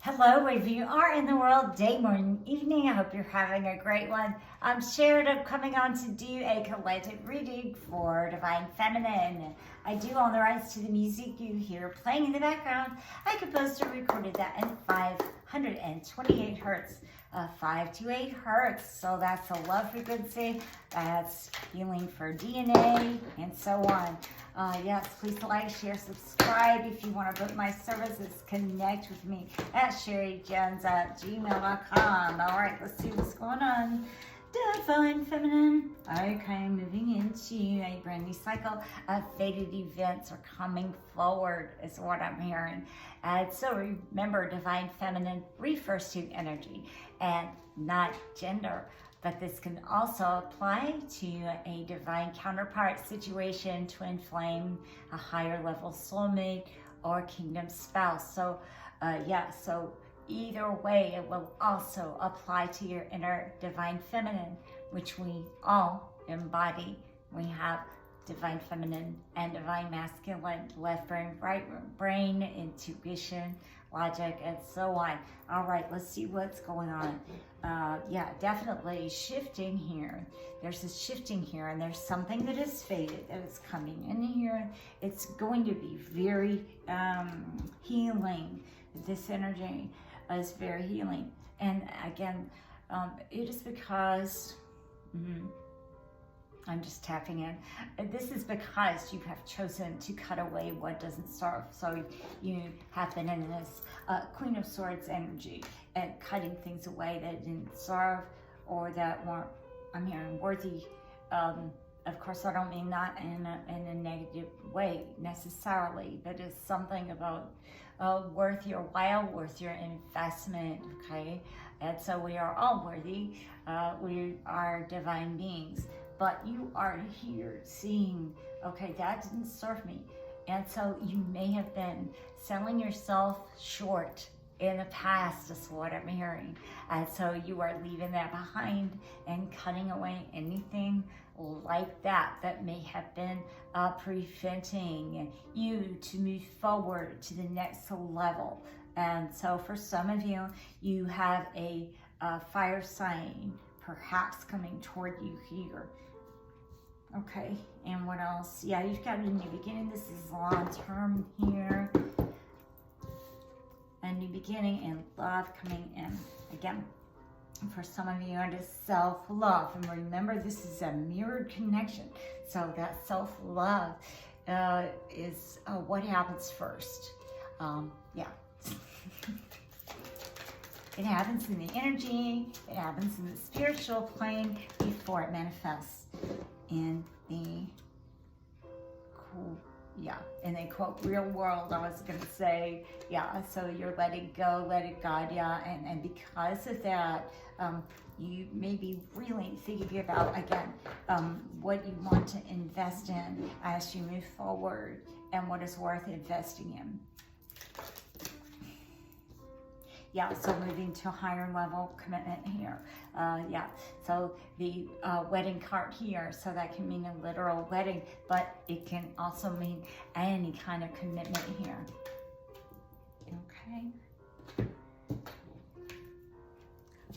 Hello, wherever you are in the world, day, morning, evening. I hope you're having a great one. I'm Sherri. I'm coming on to do a collective reading for Divine Feminine. I do own the rights to the music you hear playing in the background. I composed and recorded that in 528 hertz. 528 hertz, so that's a love frequency, that's healing for DNA, and so on. Yes, please like, share, subscribe. If you want to book my services, connect with me at sherrijens@gmail.com. All right, let's see what's going on. Divine Feminine. Okay, moving into a brand new cycle of fated events are coming forward is what I'm hearing. And so remember, Divine Feminine refers to energy and not gender. But this can also apply to a divine counterpart situation, twin flame, a higher level soulmate, or kingdom spouse. So so either way, it will also apply to your inner divine feminine, which we all embody. We have divine feminine and divine masculine, left brain, right brain, intuition, logic, and so on. All right, let's see what's going on. Definitely shifting here. There's a shifting here, and there's something that is faded that is coming in here. It's going to be very healing. This energy is very healing. And again, it is because I'm just tapping in. This is because you have chosen to cut away what doesn't serve. So you have been in this Queen of Swords energy and cutting things away that didn't serve or that weren't, I'm hearing, worthy. Of course, I don't mean not in a negative way necessarily, but it's something about worth your while, worth your investment, okay? And so we are all worthy. We are divine beings. But you are here seeing, okay, that didn't serve me. And so you may have been selling yourself short in the past is what I'm hearing. And so you are leaving that behind and cutting away anything like that that may have been preventing you to move forward to the next level. And so for some of you, you have a fire sign perhaps coming toward you here. Okay, and what else? Yeah, you've got a new beginning. This is long term here. A new beginning and love coming in. Again, for some of you, it is self-love. And remember, this is a mirrored connection. So that self-love is what happens first. It happens in the energy, it happens in the spiritual plane before it manifests in the in a quote real world. I was gonna say, so you're letting go, let it God, and because of that, you may be really thinking about again what you want to invest in as you move forward and what is worth investing in. So moving to a higher level commitment here. So the wedding card here, so that can mean a literal wedding, but it can also mean any kind of commitment here. Okay.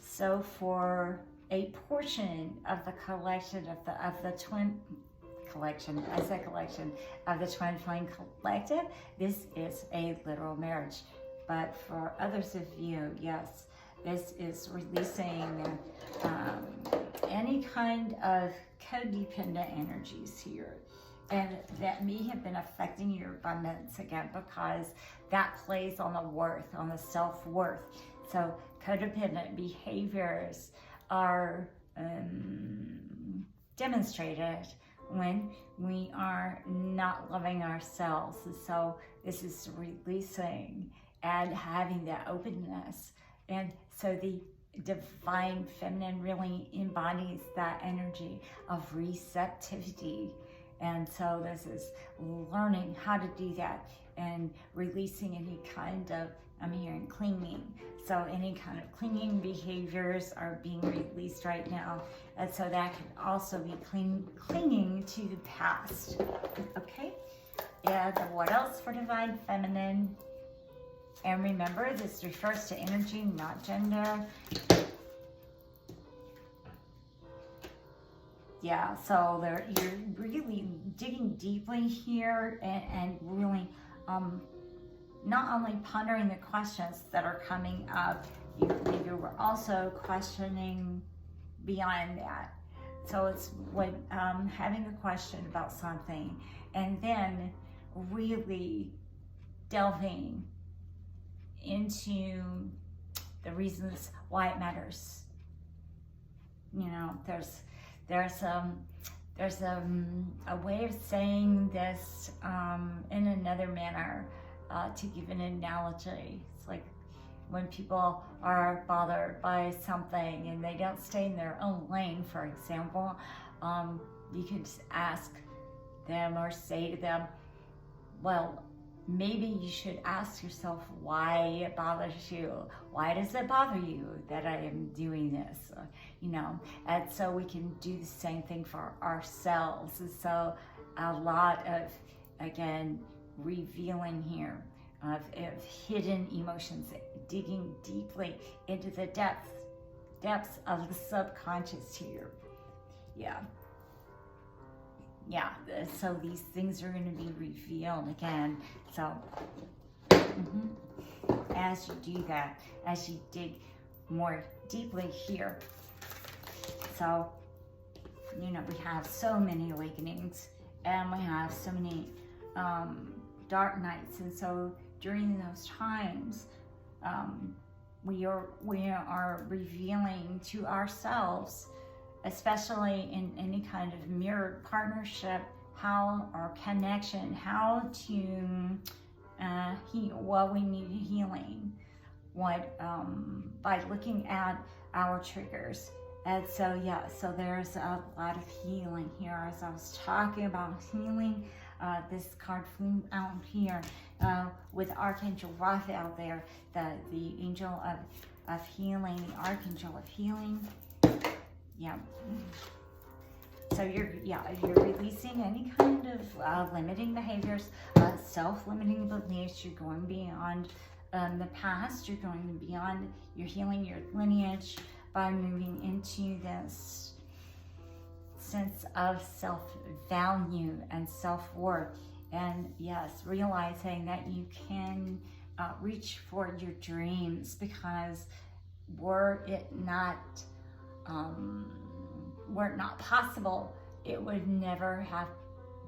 So for a portion of the collection of the twin collection, as a collection of the twin flame collective, this is a literal marriage. But for others of you, yes, this is releasing any kind of codependent energies here. And that may have been affecting your abundance again, because that plays on the worth, on the self-worth. So codependent behaviors are demonstrated when we are not loving ourselves. And so this is releasing and having that openness. And so the divine feminine really embodies that energy of receptivity. And so this is learning how to do that and releasing any kind of, I'm hearing clinging. So any kind of clinging behaviors are being released right now. And so that can also be clinging to the past. Okay? And what else for divine feminine? And remember, this refers to energy, not gender. Yeah, so you're really digging deeply here and really not only pondering the questions that are coming up, you were also questioning beyond that. So it's when having a question about something and then really delving into the reasons why it matters. You know, there's a way of saying this in another manner, to give an analogy. It's like when people are bothered by something and they don't stay in their own lane, for example, you can just ask them or say to them, well, maybe you should ask yourself why it bothers you. Why does it bother you that I am doing this? You know, and so we can do the same thing for ourselves. And so a lot of, again, revealing here of hidden emotions, digging deeply into the depths of the subconscious here. Yeah, so these things are going to be revealed again. So as you do that, as you dig more deeply here, so, you know, we have so many awakenings and we have so many dark nights. And so during those times, we are revealing to ourselves, especially in any kind of mirrored partnership, how our connection, how to heal, what we need healing, what by looking at our triggers. And so so there's a lot of healing here. As I was talking about healing, this card flew out here with Archangel Raphael there, the angel of healing, the Archangel of healing. Yeah. So you're releasing any kind of limiting behaviors, self-limiting beliefs. You're going beyond the past. You're going beyond. You're healing your lineage by moving into this sense of self-value and self-worth. And yes, realizing that you can reach for your dreams, because were it not possible, it would never have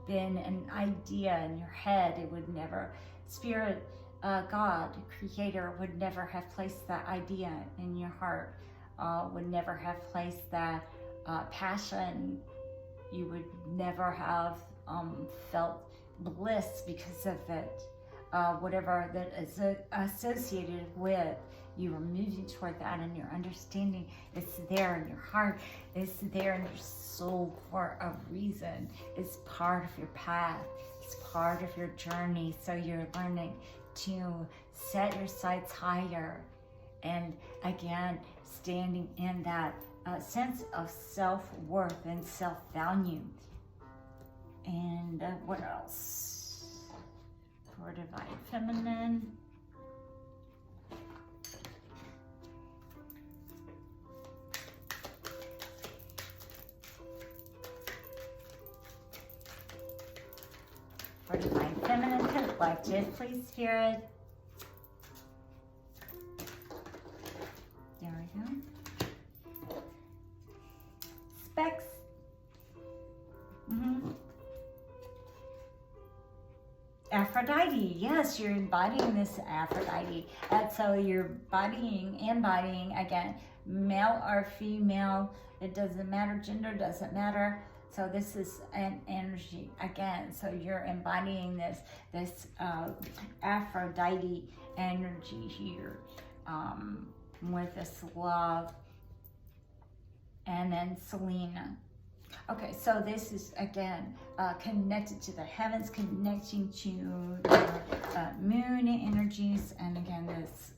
been an idea in your head. It would never, Spirit, God, Creator, would never have placed that idea in your heart, would never have placed that passion. You would never have felt bliss because of it. Whatever that is associated with, you are moving toward that, and your understanding is there in your heart, it's there in your soul for a reason. It's part of your path, it's part of your journey. So you're learning to set your sights higher, and again, standing in that sense of self-worth and self-value. And what else? For Divine Feminine. For Divine Feminine Collective, please, Spirit. There we go. Specs. Aphrodite, yes, you're embodying this Aphrodite. And so you're embodying again, male or female, it doesn't matter, gender doesn't matter. So this is an energy again. So you're embodying this Aphrodite energy here, with this love. And then Selena. Okay, so this is again connected to the heavens, connecting to the moon energies, and again this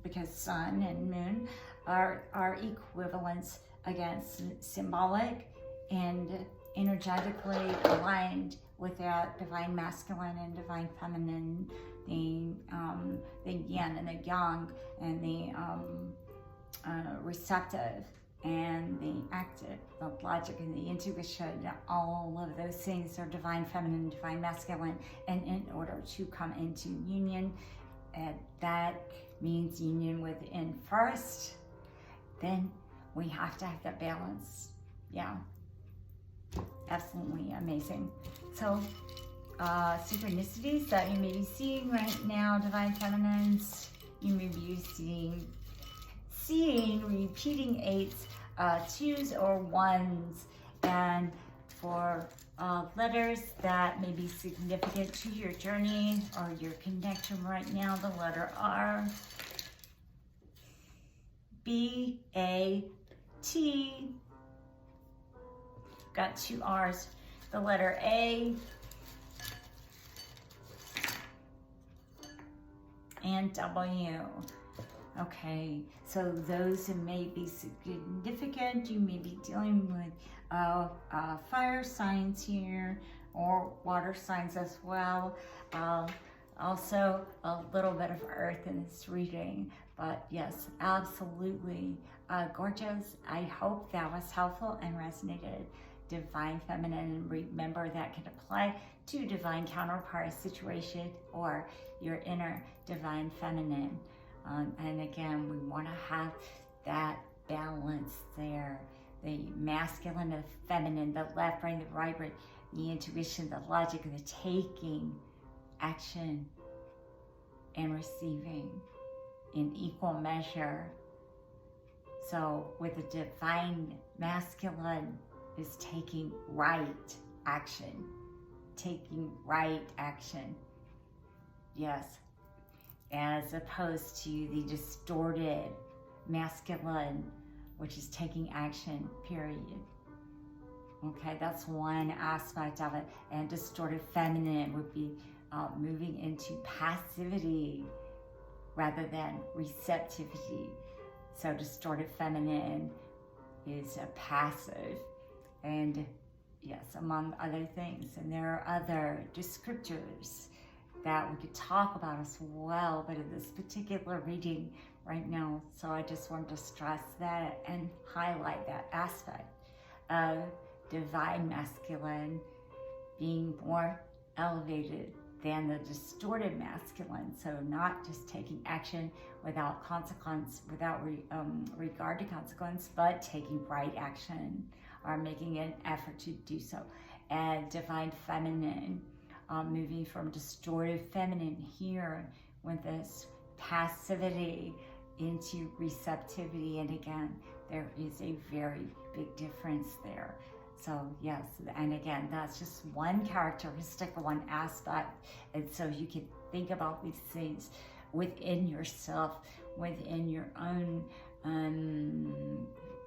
because sun and moon are equivalents, again symbolic and energetically aligned with that divine masculine and divine feminine, the yin and the yang, and the receptive and the active, the logic and the intuition. All of those things are divine feminine, divine masculine, and in order to come into union, that means union within first, then we have to have that balance. Yeah, absolutely amazing. So synchronicities that you may be seeing right now, divine feminines, you may be seeing repeating 8s, 2s or 1s, and for letters that may be significant to your journey or your connection right now, the letter R, B, A, T, got 2 R's, the letter A, and W. Okay, so those may be significant. You may be dealing with fire signs here, or water signs as well. Also a little bit of earth in this reading, but yes, absolutely gorgeous. I hope that was helpful and resonated. Divine feminine, and remember that can apply to divine counterpart situation or your inner divine feminine. And again, we want to have that balance there. The masculine, the feminine, the left brain, the right brain, the intuition, the logic, the taking action and receiving in equal measure. So with the divine masculine is taking right action. Taking right action. Yes. As opposed to the distorted masculine, which is taking action, period. Okay, that's one aspect of it. And distorted feminine would be moving into passivity rather than receptivity. So distorted feminine is a passive, and yes, among other things. And there are other descriptors that we could talk about as well, but in this particular reading right now, so I just wanted to stress that and highlight that aspect of divine masculine being more elevated than the distorted masculine. So not just taking action without consequence, without regard to consequence, but taking right action or making an effort to do so. And divine feminine, moving from distorted feminine here with this passivity into receptivity. And again, there is a very big difference there. So yes, and again, that's just one characteristic, one aspect. And so you can think about these things within yourself, within your own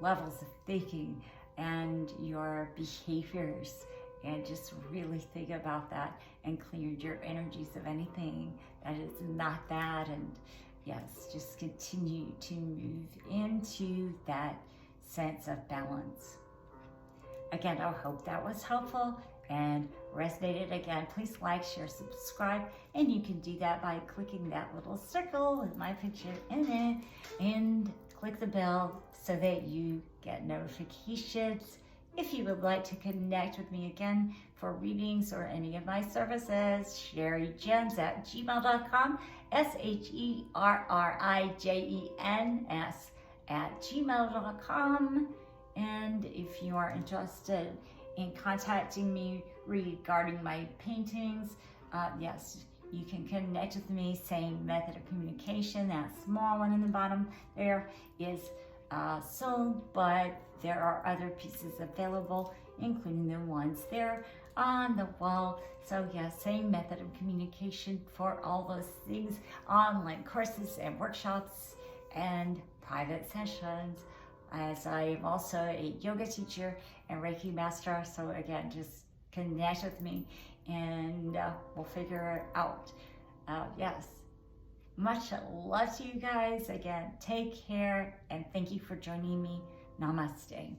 levels of thinking and your behaviors, and just really think about that and clear your energies of anything that is not that. And yes, just continue to move into that sense of balance. Again, I hope that was helpful and resonated. Again, please like, share, subscribe, and you can do that by clicking that little circle with my picture in it, and click the bell so that you get notifications. If you would like to connect with me again for readings or any of my services, Sherri Jens at gmail.com, SherriJens at gmail.com. And if you are interested in contacting me regarding my paintings, yes, you can connect with me, same method of communication. That small one in the bottom there is sold, but there are other pieces available, including the ones there on the wall. So yes, same method of communication for all those things, online courses and workshops and private sessions, as I am also a yoga teacher and Reiki master. So again, just connect with me and we'll figure it out. Yes, much love to you guys. Again, take care and thank you for joining me. Namaste.